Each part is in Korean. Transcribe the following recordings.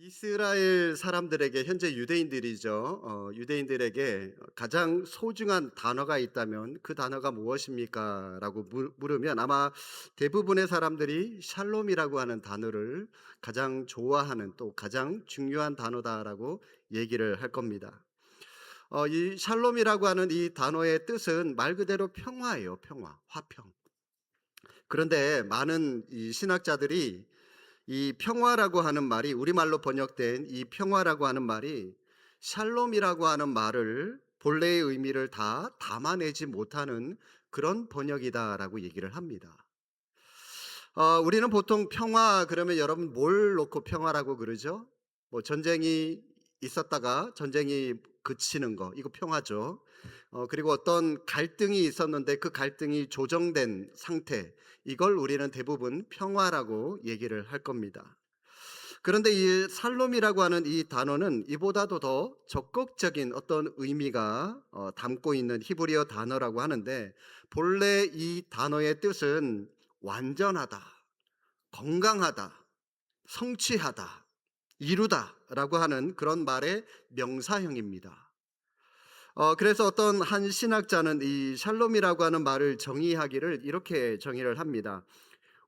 이스라엘 사람들에게 현재 유대인들이죠. 유대인들에게 가장 소중한 단어가 있다면 그 단어가 무엇입니까? 라고 물으면 아마 대부분의 사람들이 샬롬이라고 하는 단어를 가장 좋아하는 또 가장 중요한 단어다라고 얘기를 할 겁니다. 이 샬롬이라고 하는 이 단어의 뜻은 말 그대로 평화예요. 평화, 화평. 그런데 많은 이 신학자들이 이 평화라고 하는 말이 우리말로 번역된 이 평화라고 하는 말이 샬롬이라고 하는 말을 본래의 의미를 다 담아내지 못하는 그런 번역이다라고 얘기를 합니다. 우리는 보통 평화 그러면 여러분 뭘 놓고 평화라고 그러죠? 뭐 전쟁이 있었다가 전쟁이 그치는 거 이거 평화죠. 그리고 어떤 갈등이 있었는데 그 갈등이 조정된 상태 이걸 우리는 대부분 평화라고 얘기를 할 겁니다. 그런데 이 살롬이라고 하는 이 단어는 이보다도 더 적극적인 어떤 의미가 담고 있는 히브리어 단어라고 하는데 본래 이 단어의 뜻은 완전하다, 건강하다, 성취하다, 이루다라고 하는 그런 말의 명사형입니다. 그래서 어떤 한 신학자는 이 샬롬이라고 하는 말을 정의하기를 이렇게 정의를 합니다.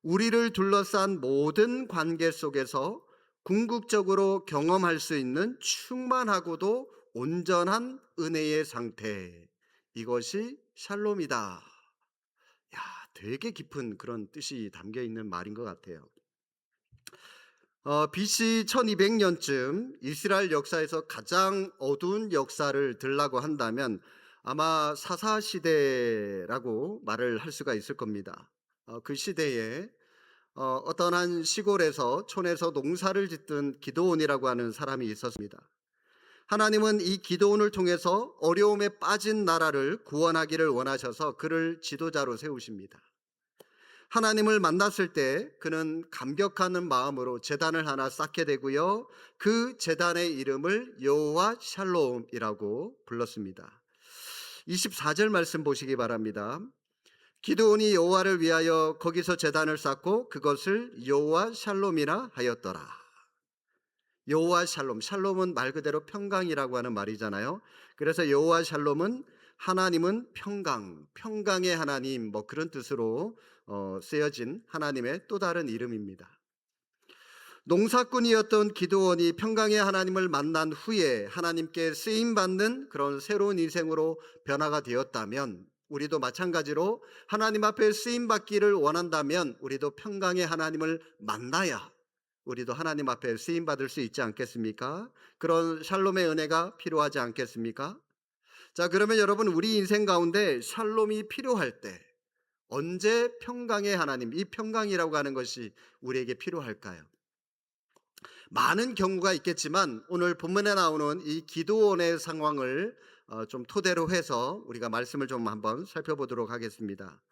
우리를 둘러싼 모든 관계 속에서 궁극적으로 경험할 수 있는 충만하고도 온전한 은혜의 상태. 이것이 샬롬이다. 야, 되게 깊은 그런 뜻이 담겨 있는 말인 것 같아요. BC 1200년쯤 이스라엘 역사에서 가장 어두운 역사를 들라고 한다면 아마 사사시대라고 말을 할 수가 있을 겁니다. 그 시대에 어떤 한 시골에서 촌에서 농사를 짓던 기드온이라고 하는 사람이 있었습니다. 하나님은 이 기드온을 통해서 어려움에 빠진 나라를 구원하기를 원하셔서 그를 지도자로 세우십니다. 하나님을 만났을 때 그는 감격하는 마음으로 제단을 하나 쌓게 되고요. 그 제단의 이름을 여호와 샬롬이라고 불렀습니다. 24절 말씀 보시기 바랍니다. 기드온이 여호와를 위하여 거기서 제단을 쌓고 그것을 여호와 샬롬이라 하였더라. 여호와 샬롬, 샬롬은 말 그대로 평강이라고 하는 말이잖아요. 그래서 여호와 샬롬은 하나님은 평강, 평강의 하나님 뭐 그런 뜻으로 쓰여진 하나님의 또 다른 이름입니다. 농사꾼이었던 기드온이 평강의 하나님을 만난 후에 하나님께 쓰임받는 그런 새로운 인생으로 변화가 되었다면 우리도 마찬가지로 하나님 앞에 쓰임받기를 원한다면 우리도 평강의 하나님을 만나야 우리도 하나님 앞에 쓰임받을 수 있지 않겠습니까? 그런 샬롬의 은혜가 필요하지 않겠습니까? 자, 그러면 여러분 우리 인생 가운데 샬롬이 필요할 때 언제 평강의 하나님, 이 평강이라고 하는 것이 우리에게 필요할까요? 많은 경우가 있겠지만 오늘 본문에 나오는 이 기드온의 상황을 좀 토대로 해서 우리가 말씀을 좀 한번 살펴보도록 하겠습니다.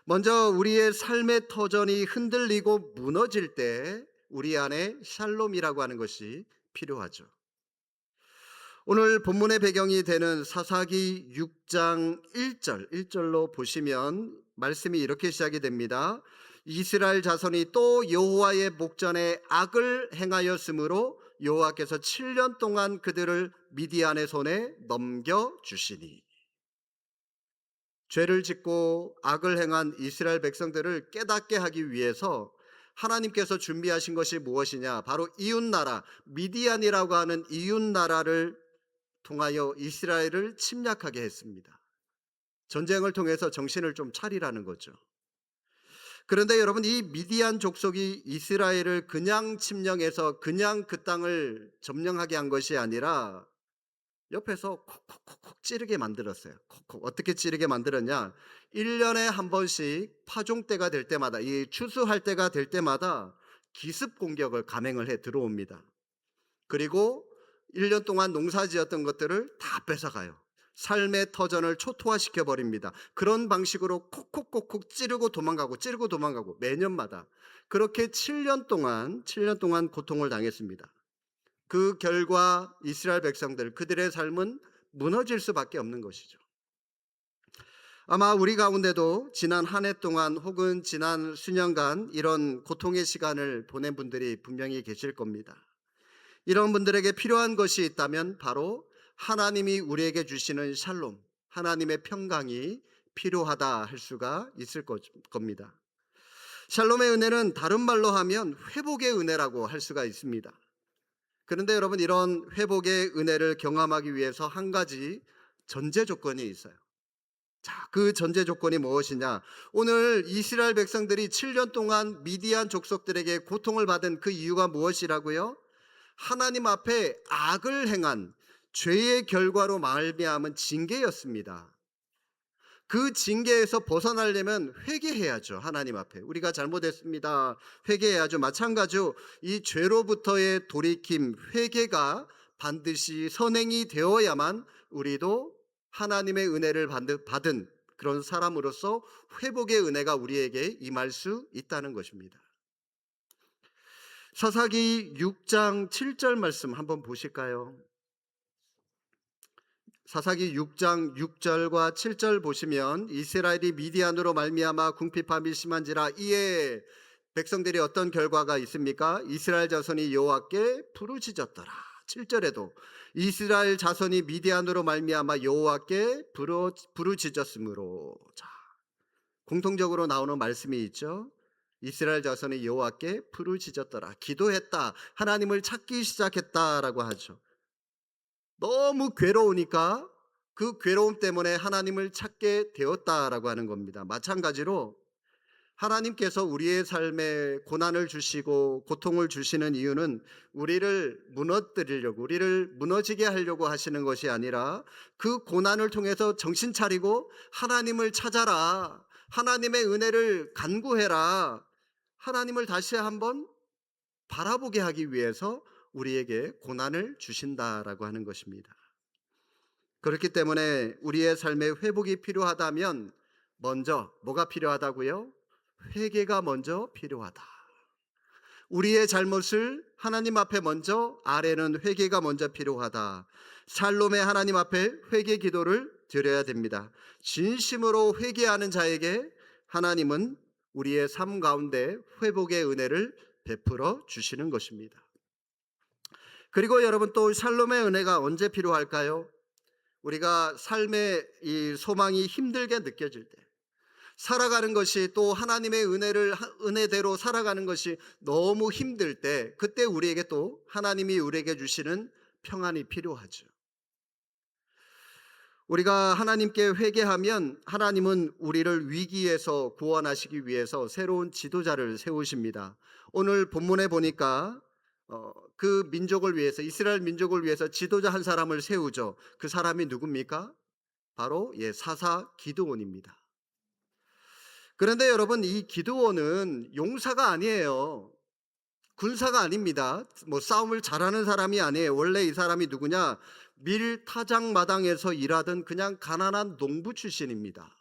먼저 우리의 삶의 터전이 흔들리고 무너질 때 우리 안에 샬롬이라고 하는 것이 필요하죠. 오늘 본문의 배경이 되는 사사기 6장 1절로 보시면 말씀이 이렇게 시작이 됩니다. 이스라엘 자손이 또 여호와의 목전에 악을 행하였으므로 여호와께서 7년 동안 그들을 미디안의 손에 넘겨주시니. 죄를 짓고 악을 행한 이스라엘 백성들을 깨닫게 하기 위해서 하나님께서 준비하신 것이 무엇이냐? 바로 이웃나라 미디안이라고 하는 이웃나라를 통하여 이스라엘을 침략하게 했습니다. 전쟁을 통해서 정신을 좀 차리라는 거죠. 그런데 여러분 이 미디안 족속이 이스라엘을 그냥 침략해서 그냥 그 땅을 점령하게 한 것이 아니라 옆에서 콕콕콕콕 찌르게 만들었어요. 콕콕. 어떻게 찌르게 만들었냐? 1년에 한 번씩 파종 때가 될 때마다 이 추수할 때가 될 때마다 기습 공격을 감행을 해 들어옵니다. 그리고 1년 동안 농사지었던 것들을 다 뺏어가요. 삶의 터전을 초토화시켜 버립니다. 그런 방식으로 콕콕콕콕 찌르고 도망가고 매년마다 그렇게 7년 동안 고통을 당했습니다. 그 결과 이스라엘 백성들 그들의 삶은 무너질 수밖에 없는 것이죠. 아마 우리 가운데도 지난 한 해 동안 혹은 지난 수년간 이런 고통의 시간을 보낸 분들이 분명히 계실 겁니다. 이런 분들에게 필요한 것이 있다면 바로 하나님이 우리에게 주시는 샬롬, 하나님의 평강이 필요하다 할 수가 있을 겁니다. 샬롬의 은혜는 다른 말로 하면 회복의 은혜라고 할 수가 있습니다. 그런데 여러분, 이런 회복의 은혜를 경험하기 위해서 한 가지 전제 조건이 있어요. 자, 그 전제 조건이 무엇이냐? 오늘 이스라엘 백성들이 7년 동안 미디안 족속들에게 고통을 받은 그 이유가 무엇이라고요? 하나님 앞에 악을 행한 죄의 결과로 말미암은 징계였습니다. 그 징계에서 벗어나려면 회개해야죠. 하나님 앞에 우리가 잘못했습니다, 회개해야죠. 마찬가지로 이 죄로부터의 돌이킴, 회개가 반드시 선행이 되어야만 우리도 하나님의 은혜를 받은 그런 사람으로서 회복의 은혜가 우리에게 임할 수 있다는 것입니다. 사사기 6장 7절 말씀 한번 보실까요? 사사기 6장 6절과 7절 보시면, 이스라엘이 미디안으로 말미암아 궁핍함이 심한지라 이에 백성들이 어떤 결과가 있습니까? 이스라엘 자손이 여호와께 부르짖었더라. 7절에도 이스라엘 자손이 미디안으로 말미암아 여호와께 부르짖었으므로. 자, 공통적으로 나오는 말씀이 있죠. 이스라엘 자손이 여호와께 부르짖었더라, 기도했다, 하나님을 찾기 시작했다라고 하죠. 너무 괴로우니까 그 괴로움 때문에 하나님을 찾게 되었다라고 하는 겁니다. 마찬가지로 하나님께서 우리의 삶에 고난을 주시고 고통을 주시는 이유는 우리를 무너뜨리려고, 우리를 무너지게 하려고 하시는 것이 아니라, 그 고난을 통해서 정신 차리고 하나님을 찾아라, 하나님의 은혜를 간구해라, 하나님을 다시 한번 바라보게 하기 위해서 우리에게 고난을 주신다라고 하는 것입니다. 그렇기 때문에 우리의 삶에 회복이 필요하다면 먼저 뭐가 필요하다고요? 회개가 먼저 필요하다. 우리의 잘못을 하나님 앞에 먼저, 아래는 회개가 먼저 필요하다. 샬롬의 하나님 앞에 회개 기도를 드려야 됩니다. 진심으로 회개하는 자에게 하나님은 우리의 삶 가운데 회복의 은혜를 베풀어 주시는 것입니다. 그리고 여러분, 또 샬롬의 은혜가 언제 필요할까요? 우리가 삶의 이 소망이 힘들게 느껴질 때, 살아가는 것이, 또 하나님의 은혜대로 살아가는 것이 너무 힘들 때, 그때 우리에게 또 하나님이 우리에게 주시는 평안이 필요하죠. 우리가 하나님께 회개하면 하나님은 우리를 위기에서 구원하시기 위해서 새로운 지도자를 세우십니다. 오늘 본문에 보니까 그 민족을 위해서, 이스라엘 민족을 위해서 지도자 한 사람을 세우죠. 그 사람이 누굽니까? 바로 사사 기드온입니다. 그런데 여러분, 이 기드온은 용사가 아니에요. 군사가 아닙니다. 싸움을 잘하는 사람이 아니에요. 원래 이 사람이 누구냐? 밀 타작 마당에서 일하던 그냥 가난한 농부 출신입니다.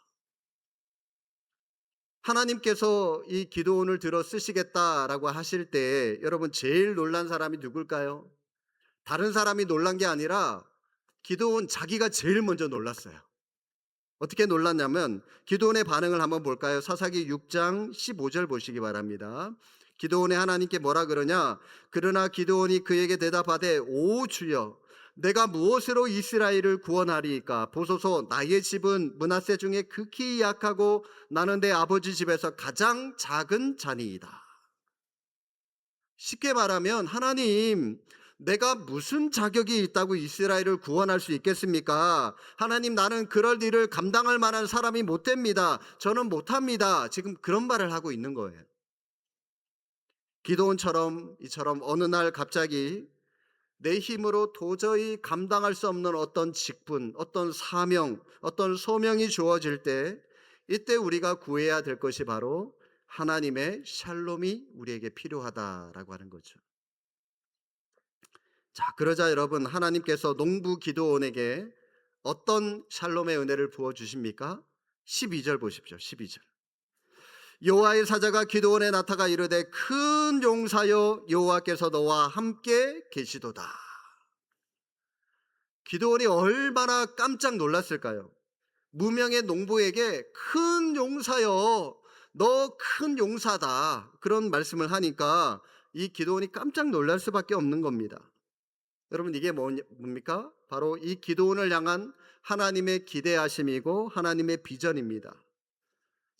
하나님께서 이 기드온을 들어 쓰시겠다라고 하실 때 여러분, 제일 놀란 사람이 누굴까요? 다른 사람이 놀란 게 아니라 기드온 자기가 제일 먼저 놀랐어요. 어떻게 놀랐냐면, 기드온의 반응을 한번 볼까요? 사사기 6장 15절 보시기 바랍니다. 기드온의 하나님께 뭐라 그러냐? 그러나 기드온이 그에게 대답하되, 오 주여, 내가 무엇으로 이스라엘을 구원하리이까? 보소서, 나의 집은 므낫세 중에 극히 약하고 나는 내 아버지 집에서 가장 작은 자니이다. 쉽게 말하면, 하나님, 내가 무슨 자격이 있다고 이스라엘을 구원할 수 있겠습니까? 하나님, 나는 그럴 일을 감당할 만한 사람이 못 됩니다. 저는 못합니다. 지금 그런 말을 하고 있는 거예요. 기드온처럼 이처럼 어느 날 갑자기 내 힘으로 도저히 감당할 수 없는 어떤 직분, 어떤 사명, 어떤 소명이 주어질 때, 이때 우리가 구해야 될 것이 바로 하나님의 샬롬이 우리에게 필요하다라고 하는 거죠. 자, 그러자 여러분, 하나님께서 농부 기드온에게 어떤 샬롬의 은혜를 부어 주십니까? 12절 보십시오. 12절. 여호와의 사자가 기드온에 나타가 이르되, 큰 용사여, 여호와께서 너와 함께 계시도다. 기드온이 얼마나 깜짝 놀랐을까요? 무명의 농부에게 큰 용사여, 너 큰 용사다, 그런 말씀을 하니까 이 기드온이 깜짝 놀랄 수밖에 없는 겁니다. 여러분 이게 뭡니까? 바로 이 기도원을 향한 하나님의 기대하심이고 하나님의 비전입니다.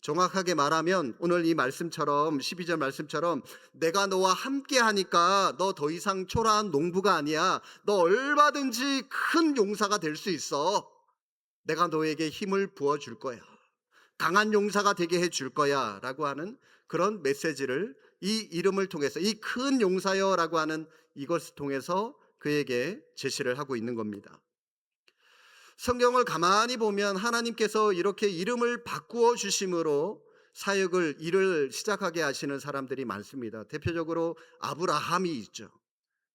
정확하게 말하면 오늘 이 말씀처럼 12절 말씀처럼 내가 너와 함께 하니까 너 더 이상 초라한 농부가 아니야. 너 얼마든지 큰 용사가 될 수 있어. 내가 너에게 힘을 부어 줄 거야. 강한 용사가 되게 해 줄 거야 라고 하는 그런 메시지를 이 이름을 통해서, 이 큰 용사여라고 하는 이것을 통해서 그에게 제시를 하고 있는 겁니다. 성경을 가만히 보면 하나님께서 이렇게 이름을 바꾸어 주심으로 사역을, 일을 시작하게 하시는 사람들이 많습니다. 대표적으로 아브라함이 있죠.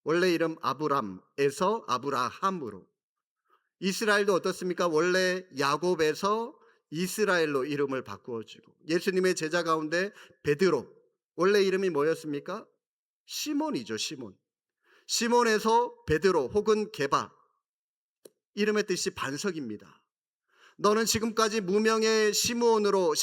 원래 이름 아브람에서 아브라함으로. 이스라엘도 어떻습니까? 원래 야곱에서 이스라엘로 이름을 바꾸어 주고, 예수님의 제자 가운데 베드로, 원래 이름이 뭐였습니까? 시몬이죠. 시몬에서 베드로 혹은 게바, 이름의 뜻이 반석입니다. 너는 지금까지 무명의 시몬으로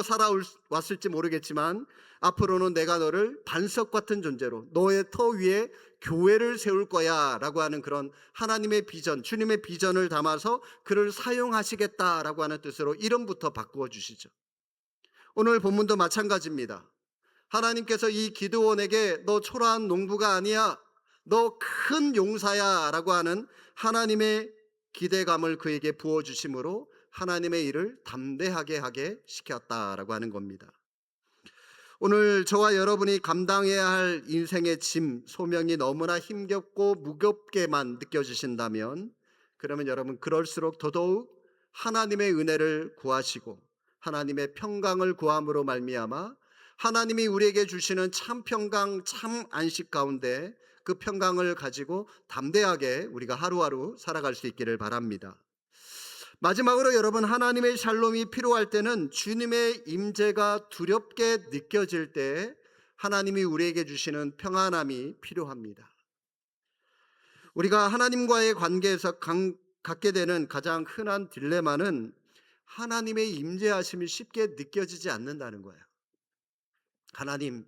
살아왔을지 모르겠지만 앞으로는 내가 너를 반석 같은 존재로 너의 터 위에 교회를 세울 거야 라고 하는 그런 하나님의 비전, 주님의 비전을 담아서 그를 사용하시겠다라고 하는 뜻으로 이름부터 바꾸어 주시죠. 오늘 본문도 마찬가지입니다. 하나님께서 이 기드온에게 너 초라한 농부가 아니야, 너 큰 용사야 라고 하는 하나님의 기대감을 그에게 부어주심으로 하나님의 일을 담대하게 하게 시켰다라고 하는 겁니다. 오늘 저와 여러분이 감당해야 할 인생의 짐, 소명이 너무나 힘겹고 무겁게만 느껴지신다면, 그러면 여러분 그럴수록 더더욱 하나님의 은혜를 구하시고 하나님의 평강을 구함으로 말미암아 하나님이 우리에게 주시는 참 평강, 참 안식 가운데 그 평강을 가지고 담대하게 우리가 하루하루 살아갈 수 있기를 바랍니다. 마지막으로 여러분, 하나님의 샬롬이 필요할 때는, 주님의 임재가 두렵게 느껴질 때 하나님이 우리에게 주시는 평안함이 필요합니다. 우리가 하나님과의 관계에서 갖게 되는 가장 흔한 딜레마는 하나님의 임재하심이 쉽게 느껴지지 않는다는 거예요. 하나님,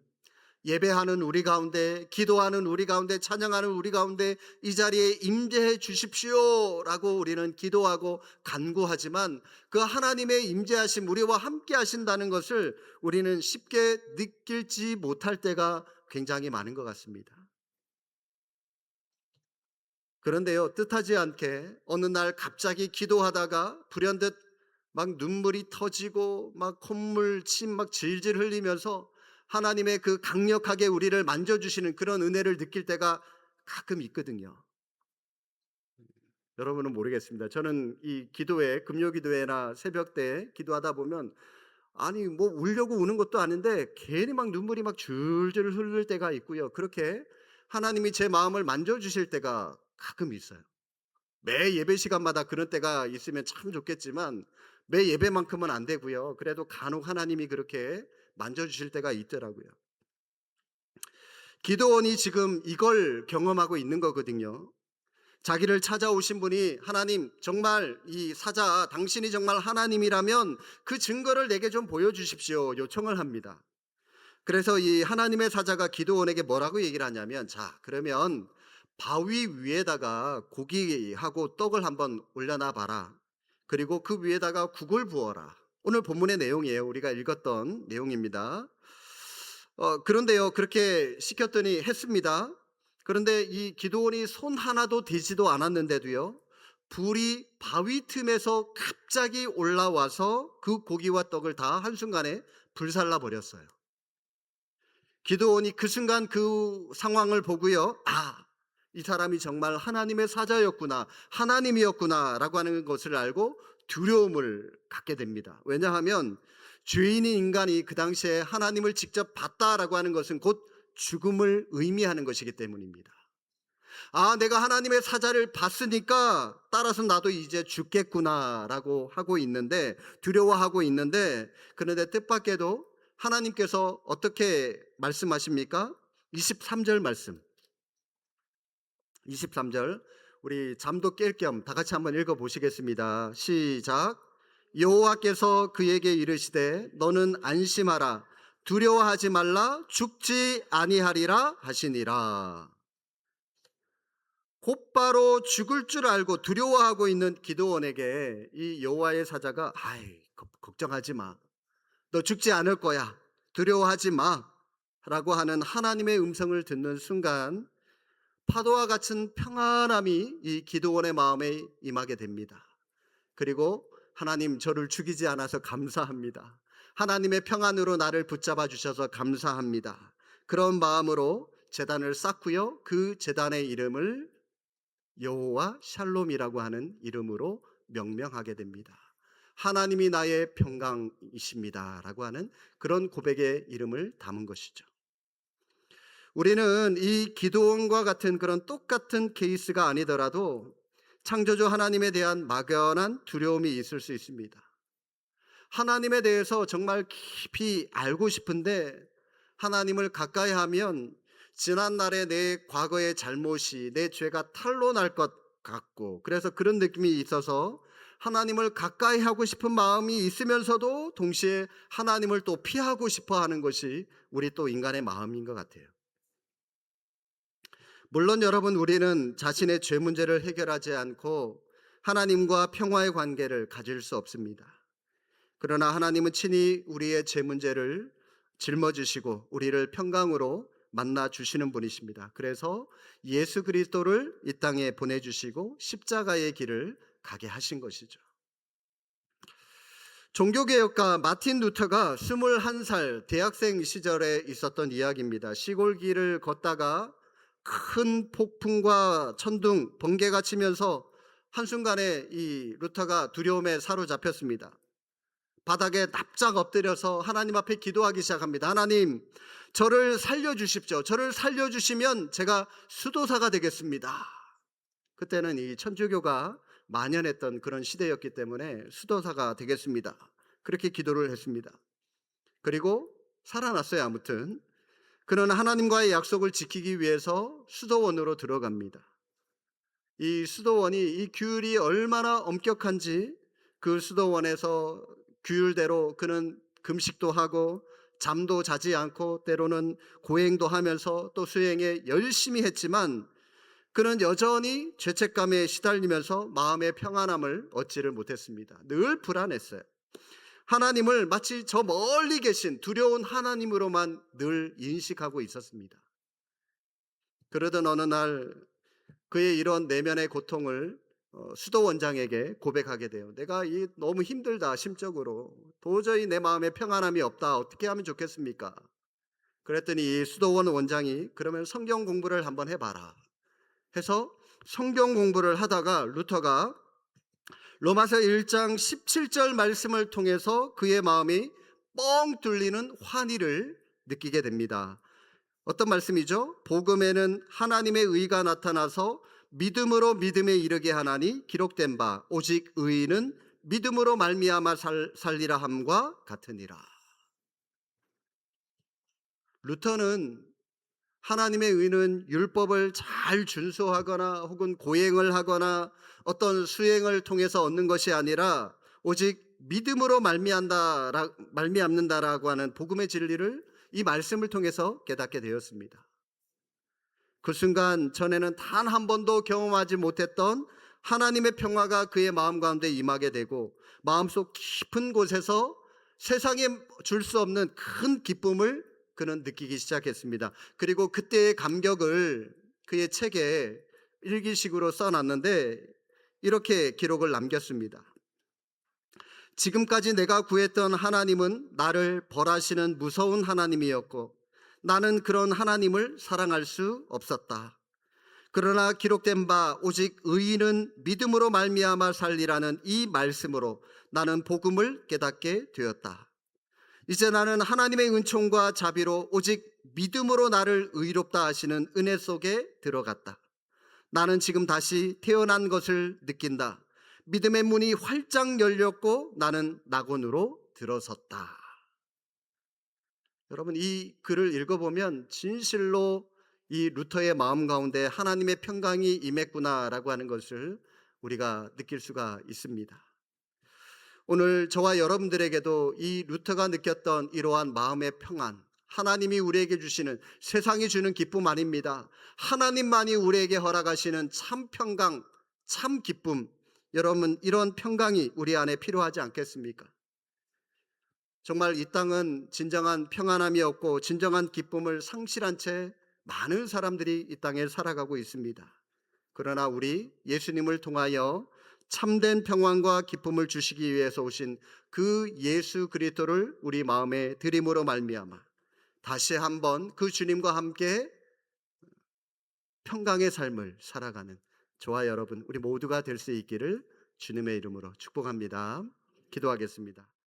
예배하는 우리 가운데, 기도하는 우리 가운데, 찬양하는 우리 가운데 이 자리에 임재해 주십시오 라고 우리는 기도하고 간구하지만 그 하나님의 임재하심, 우리와 함께 하신다는 것을 우리는 쉽게 느낄지 못할 때가 굉장히 많은 것 같습니다. 그런데요, 뜻하지 않게 어느 날 갑자기 기도하다가 불현듯 막 눈물이 터지고 막 콧물, 침 막 질질 흘리면서 하나님의 그 강력하게 우리를 만져주시는 그런 은혜를 느낄 때가 가끔 있거든요. 여러분은 모르겠습니다. 저는 이 기도회, 금요기도회나 새벽때 기도하다 보면 아니 뭐 울려고 우는 것도 아닌데 괜히 막 눈물이 막 줄줄 흐를 때가 있고요. 그렇게 하나님이 제 마음을 만져주실 때가 가끔 있어요. 매 예배 시간마다 그런 때가 있으면 참 좋겠지만 매 예배만큼은 안 되고요. 그래도 간혹 하나님이 그렇게 만져주실 때가 있더라고요. 기도원이 지금 이걸 경험하고 있는 거거든요. 자기를 찾아오신 분이, 하나님 정말 이 사자 당신이 정말 하나님이라면 그 증거를 내게 좀 보여주십시오 요청을 합니다. 그래서 이 하나님의 사자가 기도원에게 뭐라고 얘기를 하냐면, 자 그러면 바위 위에다가 고기하고 떡을 한번 올려놔 봐라. 그리고 그 위에다가 국을 부어라. 오늘 본문의 내용이에요. 우리가 읽었던 내용입니다. 그런데요, 그렇게 시켰더니 했습니다. 그런데 이 기도원이 손 하나도 대지도 않았는데도요, 불이 바위 틈에서 갑자기 올라와서 그 고기와 떡을 다 한순간에 불살라 버렸어요. 기도원이 그 순간 그 상황을 보고요, 이 사람이 정말 하나님의 사자였구나, 하나님이었구나 라고 하는 것을 알고 두려움을 갖게 됩니다. 왜냐하면 죄인인 인간이 그 당시에 하나님을 직접 봤다라고 하는 것은 곧 죽음을 의미하는 것이기 때문입니다. 내가 하나님의 사자를 봤으니까 따라서 나도 이제 죽겠구나 라고 하고 있는데, 두려워하고 있는데, 그런데 뜻밖에도 하나님께서 어떻게 말씀하십니까? 23절 말씀, 23절 우리 잠도 깰 겸 다 같이 한번 읽어보시겠습니다. 시작. 여호와께서 그에게 이르시되 너는 안심하라, 두려워하지 말라, 죽지 아니하리라 하시니라. 곧바로 죽을 줄 알고 두려워하고 있는 기드온에게 이 여호와의 사자가 아이 걱정하지 마. 너 죽지 않을 거야. 두려워하지 마. 라고 하는 하나님의 음성을 듣는 순간 파도와 같은 평안함이 이 기드온의 마음에 임하게 됩니다. 그리고 하나님 저를 죽이지 않아서 감사합니다. 하나님의 평안으로 나를 붙잡아 주셔서 감사합니다. 그런 마음으로 제단을 쌓고요. 그 제단의 이름을 여호와 샬롬이라고 하는 이름으로 명명하게 됩니다. 하나님이 나의 평강이십니다라고 하는 그런 고백의 이름을 담은 것이죠. 우리는 이 기드온과 같은 그런 똑같은 케이스가 아니더라도 창조주 하나님에 대한 막연한 두려움이 있을 수 있습니다. 하나님에 대해서 정말 깊이 알고 싶은데 하나님을 가까이 하면 지난날의 내 과거의 잘못이 내 죄가 탄로날 것 같고 그래서 그런 느낌이 있어서 하나님을 가까이 하고 싶은 마음이 있으면서도 동시에 하나님을 또 피하고 싶어 하는 것이 우리 또 인간의 마음인 것 같아요. 물론 여러분 우리는 자신의 죄 문제를 해결하지 않고 하나님과 평화의 관계를 가질 수 없습니다. 그러나 하나님은 친히 우리의 죄 문제를 짊어지시고 우리를 평강으로 만나 주시는 분이십니다. 그래서 예수 그리스도를 이 땅에 보내주시고 십자가의 길을 가게 하신 것이죠. 종교개혁가 마틴 루터가 21살 대학생 시절에 있었던 이야기입니다. 시골길을 걷다가 큰 폭풍과 천둥, 번개가 치면서 한순간에 이 루터가 두려움에 사로잡혔습니다. 바닥에 납작 엎드려서 하나님 앞에 기도하기 시작합니다. 하나님, 저를 살려주십시오. 저를 살려주시면 제가 수도사가 되겠습니다. 그때는 이 천주교가 만연했던 그런 시대였기 때문에 수도사가 되겠습니다. 그렇게 기도를 했습니다. 그리고 살아났어요. 아무튼 그는 하나님과의 약속을 지키기 위해서 수도원으로 들어갑니다. 이 수도원이 이 규율이 얼마나 엄격한지 그 수도원에서 규율대로 그는 금식도 하고 잠도 자지 않고 때로는 고행도 하면서 또 수행에 열심히 했지만 그는 여전히 죄책감에 시달리면서 마음의 평안함을 얻지를 못했습니다. 늘 불안했어요. 하나님을 마치 저 멀리 계신 두려운 하나님으로만 늘 인식하고 있었습니다. 그러던 어느 날 그의 이런 내면의 고통을 수도원장에게 고백하게 돼요. 내가 너무 힘들다 심적으로 도저히 내 마음에 평안함이 없다. 어떻게 하면 좋겠습니까? 그랬더니 이 수도원 원장이 그러면 성경 공부를 한번 해봐라 해서 성경 공부를 하다가 루터가 로마서 1장 17절 말씀을 통해서 그의 마음이 뻥 뚫리는 환희를 느끼게 됩니다. 어떤 말씀이죠? 복음에는 하나님의 의가 나타나서 믿음으로 믿음에 이르게 하나니 기록된 바 오직 의인은 믿음으로 말미암아 살리라 함과 같으니라. 루터는 하나님의 의는 율법을 잘 준수하거나 혹은 고행을 하거나 어떤 수행을 통해서 얻는 것이 아니라 오직 믿음으로 말미암는다라고 하는 복음의 진리를 이 말씀을 통해서 깨닫게 되었습니다. 그 순간 전에는 단 한 번도 경험하지 못했던 하나님의 평화가 그의 마음 가운데 임하게 되고 마음속 깊은 곳에서 세상에 줄 수 없는 큰 기쁨을 그는 느끼기 시작했습니다. 그리고 그때의 감격을 그의 책에 일기식으로 써놨는데 이렇게 기록을 남겼습니다. 지금까지 내가 구했던 하나님은 나를 벌하시는 무서운 하나님이었고 나는 그런 하나님을 사랑할 수 없었다. 그러나 기록된 바 오직 의인은 믿음으로 말미암아 살리라는 이 말씀으로 나는 복음을 깨닫게 되었다. 이제 나는 하나님의 은총과 자비로 오직 믿음으로 나를 의롭다 하시는 은혜 속에 들어갔다. 나는 지금 다시 태어난 것을 느낀다. 믿음의 문이 활짝 열렸고 나는 낙원으로 들어섰다. 여러분 이 글을 읽어보면 진실로 이 루터의 마음 가운데 하나님의 평강이 임했구나라고 하는 것을 우리가 느낄 수가 있습니다. 오늘 저와 여러분들에게도 이 루터가 느꼈던 이러한 마음의 평안, 하나님이 우리에게 주시는, 세상이 주는 기쁨 아닙니다. 하나님만이 우리에게 허락하시는 참 평강, 참 기쁨. 여러분, 이런 평강이 우리 안에 필요하지 않겠습니까? 정말 이 땅은 진정한 평안함이 없고 진정한 기쁨을 상실한 채 많은 사람들이 이 땅에 살아가고 있습니다. 그러나 우리 예수님을 통하여 참된 평안과 기쁨을 주시기 위해서 오신 그 예수 그리스도를 우리 마음에 들임으로 말미암아 다시 한번 그 주님과 함께 평강의 삶을 살아가는 저와 여러분, 우리 모두가 될 수 있기를 주님의 이름으로 축복합니다. 기도하겠습니다.